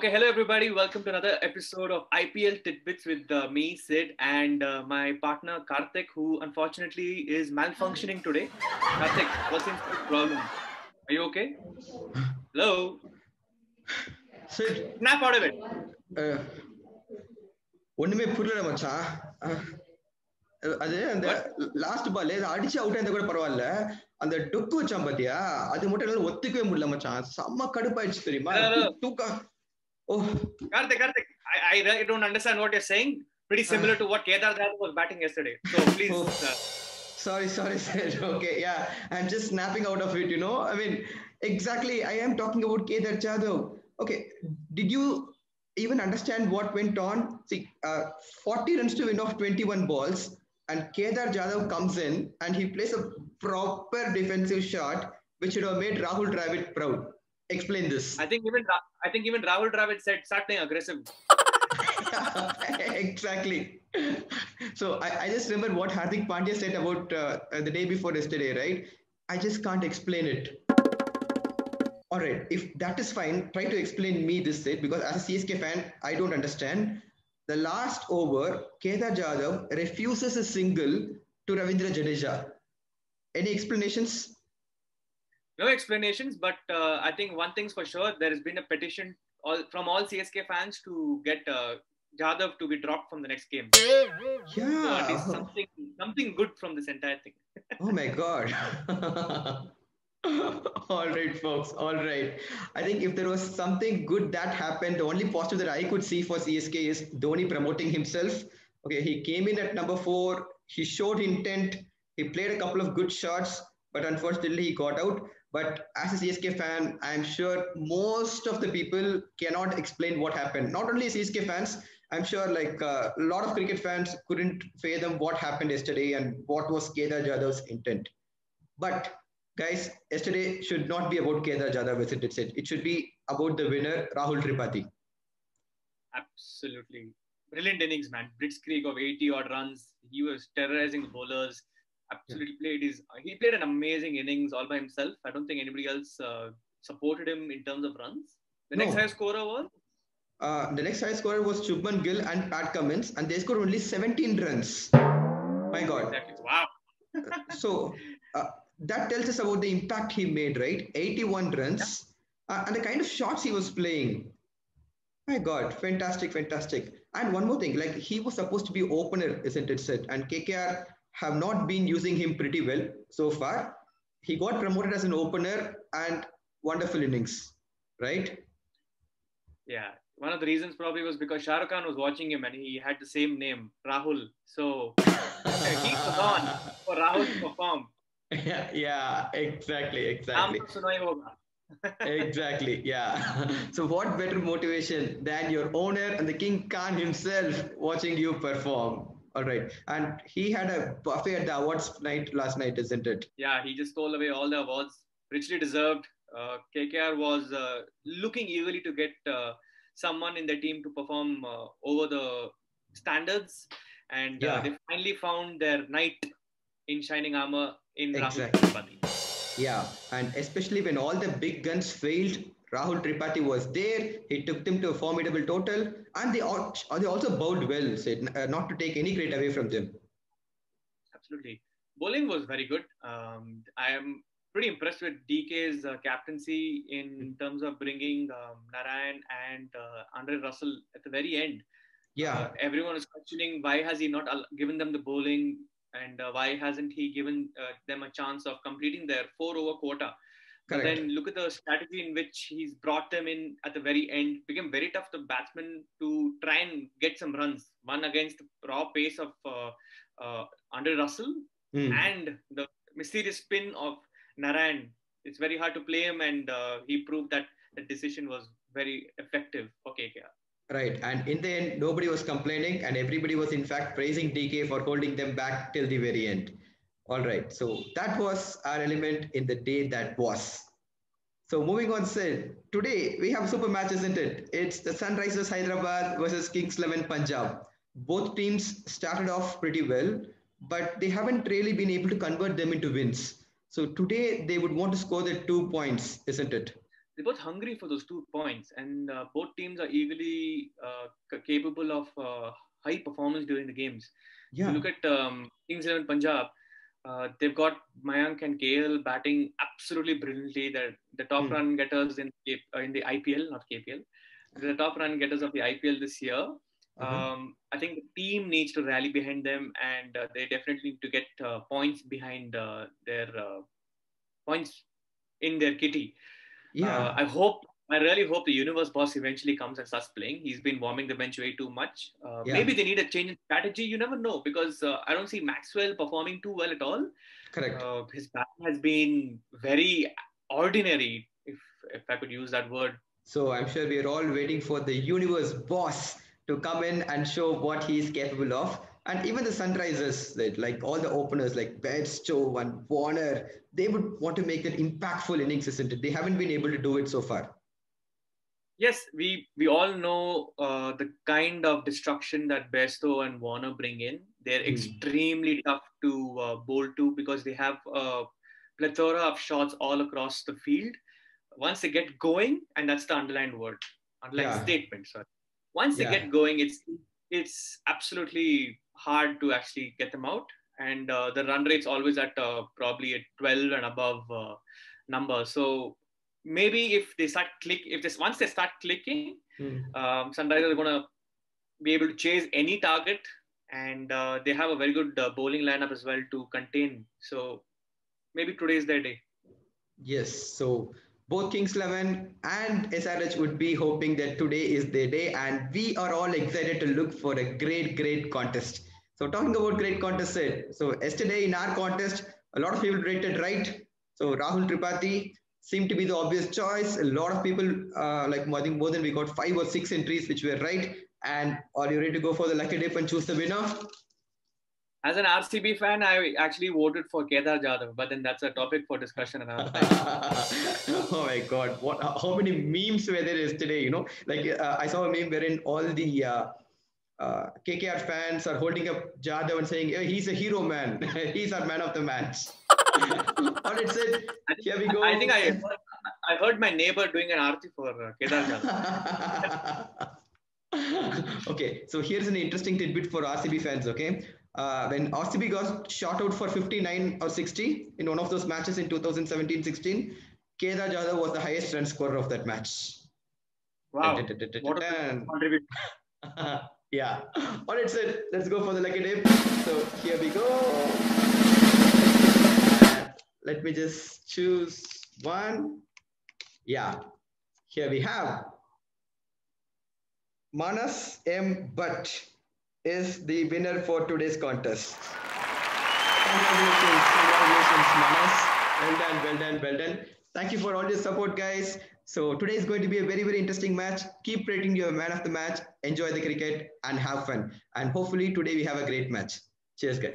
Okay, hello everybody. Welcome to another episode of IPL Tidbits with me, Sid, and my partner Karthik, who unfortunately is malfunctioning today. Karthik, what seems to be the problem? Are you okay? Hello? Sid, Snap out of it. ஒண்ணுமே புரியல மச்சான். அது அந்த last ball அடிச்சு out ஆயிருந்தா கூட பரவாயில்ல, அந்த டொக்கு வச்சான் பாத்தியா, அது மட்டும் என்னால ஒத்துக்கவே முடியல மச்சான். செம்ம கடுப்பாயிடுச்சு தெரியுமா? தூக்கா. Oh, Karthik, I don't understand what you're saying. Pretty similar to what Kedar Jadhav was batting yesterday. So please. Sorry, sir. Okay, yeah, I'm just snapping out of it. I mean, exactly. I am talking about Kedar Jadhav. Okay, did you even understand what went on? See, 40 runs to win off 21 balls, and Kedar Jadhav comes in and he plays a proper defensive shot, which would have made Rahul Dravid proud. Explain this. I think even Rahul Dravid said, "Start playing aggressive." Exactly. So I just remember what Hardik Pandya said about the day before yesterday, right? I just can't explain it. All right, if that is fine, try to explain me this set, because as a CSK fan, I don't understand. The last over, Kedar Jadhav refuses a single to Ravindra Jadeja. Any explanations? No explanations, but I think one thing's for sure, there has been a petition from all CSK fans to get Jadhav to be dropped from the next game. Yeah. So at least something good from this entire thing. Oh my God. All right, folks. All right. I think if there was something good that happened, the only positive that I could see for CSK is Dhoni promoting himself. Okay, he came in at number 4. He showed intent. He played a couple of good shots, but unfortunately he got out. But as a CSK fan, I'm sure most of the people cannot explain what happened. Not only CSK fans, I'm sure like a lot of cricket fans couldn't fathom what happened yesterday and what was Kedar Jadhav's intent. But guys, yesterday should not be about Kedar Jadhav, as it said. It should be about the winner, Rahul Tripathi. Absolutely. Brilliant innings, man. Blitzkrieg of 80 odd runs. He was terrorizing the bowlers. Absolutely he played an amazing innings all by himself. I don't think anybody else supported him in terms of runs. The next highest scorer was? The next highest scorer was Shubman Gill and Pat Cummins, and they scored only 17 runs. My God. Exactly. Wow. So that tells us about the impact he made, right? 81 runs, and the kind of shots he was playing. My God, fantastic. And one more thing, like he was supposed to be opener, isn't it, Sid? And KKR have not been using him pretty well so far. He got promoted as an opener and wonderful innings, right? Yeah. One of the reasons probably was because Shah Rukh Khan was watching him and he had the same name, Rahul. So he was on for Rahul to perform. Yeah, exactly. Exactly, yeah. So what better motivation than your owner and the King Khan himself watching you perform? All right. And he had a buffet at the awards night last night, isn't it? Yeah, he just stole away all the awards. Richly deserved. KKR was looking eagerly to get someone in the team to perform over the standards. And they finally found their knight in shining armor in Rahul Tripathi. Yeah, and especially when all the big guns failed, Rahul Tripathi was there. He took them to a formidable total, and they also bowled well, said not to take any credit away from them. Absolutely. Bowling was very good. I am pretty impressed with DK's captaincy in terms of bringing Narayan and Andre Russell at the very end. Yeah. Everyone is questioning why has he not given them the bowling, and why hasn't he given them a chance of completing their 4-over quota. But then look at the strategy in which he's brought them in at the very end. It became very tough for batsmen to try and get some runs. One against the raw pace of Andre Russell and the mysterious spin of Narayan. It's very hard to play him, and he proved that the decision was very effective for KKR. Right, and in the end, nobody was complaining, and everybody was in fact praising DK for holding them back till the very end. All right, so that was our element in the day that was. So moving on, Sid, today we have super match, isn't it? It's the Sunrisers Hyderabad versus Kings XI Punjab. Both teams started off pretty well, but they haven't really been able to convert them into wins. So today they would want to score the 2 points, isn't it? they're both hungry for those 2 points, and both teams are eagerly capable of high performance during the games. Yeah. If you look at Kings 11 Punjab, they've got Mayank and KL batting absolutely brilliantly. They're the top run getters in the IPL, not KPL. They're the top run getters of the IPL this year. I think the team needs to rally behind them, and they definitely need to get points behind their points in their kitty. Yeah. I really hope the universe boss eventually comes and starts playing. He's been warming the bench way too much. Maybe they need a change in strategy. You never know, because I don't see Maxwell performing too well at all. Correct. His batting has been very ordinary, if I could use that word. So I'm sure we're all waiting for the universe boss to come in and show what he's capable of. And even the Sunrisers, like all the openers like Bairstow and Warner, they would want to make that impactful innings, isn't it? They haven't been able to do it so far. Yes, we all know the kind of destruction that Bairstow and Warner bring in. They're extremely tough to bowl to, because they have a plethora of shots all across the field. Once they get going, and that's the underlined word, statement, sorry. Once they get going, it's absolutely hard to actually get them out. And the run rate's always at probably a 12 and above number. So maybe once they start clicking, Sunrisers are going to be able to chase any target, and they have a very good bowling lineup as well to contain. So maybe today is their day. Yes. So both Kings 11 and SRH would be hoping that today is their day, and we are all excited to look for a great contest. So talking about great contest, so yesterday in our contest, a lot of people rated right. So Rahul Tripathi seemed to be the obvious choice. A lot of people, I think more than we got 5 or 6 entries which were right. And are you ready to go for the lucky dip and choose the winner? As an RCB fan, I actually voted for Kedar Jadhav, but then that's a topic for discussion another time. Oh my God! How many memes were there yesterday? I saw a meme wherein all the KKR fans are holding up Jadhav and saying, hey, he's a hero, man. He's our man of the match. All it said, here we go. I think I heard my neighbor doing an aarti for Kedar Jadhav. Okay, so here's an interesting tidbit for RCB fans, okay? When RCB got shot out for 59 or 60 in one of those matches in 2017-16, Kedar Jadhav was the highest run scorer of that match. Wow. What a contribution. Yeah. All right, sir. Let's go for the lucky dip. So here we go. Let me just choose one. Yeah. Here we have Manas M. Bhatt is the winner for today's contest. Congratulations, Manas. Well done. Thank you for all your support, guys. So today is going to be a very interesting match. Keep rating your man of the match. Enjoy the cricket and have fun. And hopefully today we have a great match. Cheers, guys.